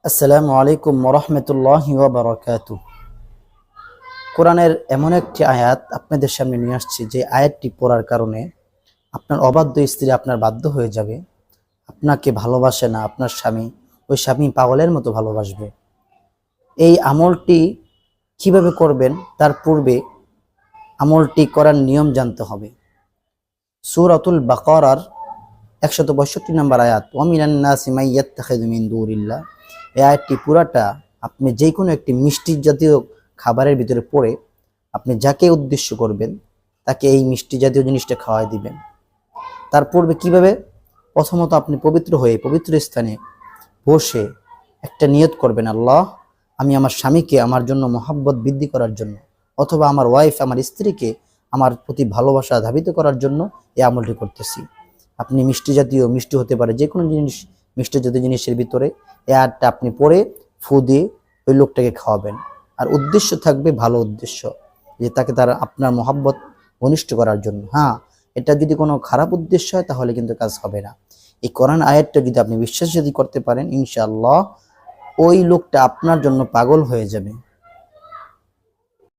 আসসালামু আলাইকুম ওরহমতুল্লাহি ওয়া বারাকাতুহু। কোরআনের এমন একটি আয়াত আপনাদের সামনে নিয়ে আসছি যে আয়াতটি পড়ার কারণে আপনার অবাধ্য স্ত্রী আপনার বাধ্য হয়ে যাবে, আপনাকে ভালোবাসে না আপনার স্বামী, ওই স্বামী পাগলের মতো ভালোবাসবে। এই আমলটি কিভাবে করবেন তার পূর্বে আমলটি করার নিয়ম জানতে হবে। সূরাতুল বাকারার 162 নম্বর আয়াত, ওয়া মিনান নাসি মান ইয়াত্তাখিযু মিন দুনিল্লাহ। এই আয়াতটি পুরাটা আপনি যে কোনো একটি মিষ্টি জাতীয় খাবারের ভিতরে পড়ে আপনি যাকে উদ্দেশ্য করবেন তাকে এই মিষ্টি জাতীয় জিনিসটা খাওয়াই দিবেন। তার পূর্বে কিভাবে? প্রথমত আপনি পবিত্র হয়ে পবিত্র স্থানে বসে একটা নিয়ত করবেন, আল্লাহ, আমি আমার স্বামীকে আমার জন্য মহব্বত বৃদ্ধি করার জন্য, অথবা আমার ওয়াইফ আমার স্ত্রীকে আমার প্রতি ভালোবাসা ধাবিত করার জন্য এই আমলটি করতেছি। আপনি মিষ্টি হতে পারে যে কোনো জিনিস, মিষ্টি জাতীয় জিনিসের ভিতরে এই আয়াতটা আপনি পড়ে ফু দিয়ে ওই লোকটাকে খাওয়াবেন। আর উদ্দেশ্য থাকবে ভালো উদ্দেশ্য, যে তাকে তার আপনার মহব্বত ঘনিষ্ঠ করার জন্য। হ্যাঁ, এটা যদি কোনো খারাপ উদ্দেশ্য হয় তাহলে কিন্তু কাজ হবে না। এই কোরআন আয়াতটা যদি আপনি বিশ্বাস যদি করতে পারেন, ইনশাআল্লাহ ওই লোকটা আপনার জন্য পাগল হয়ে যাবে।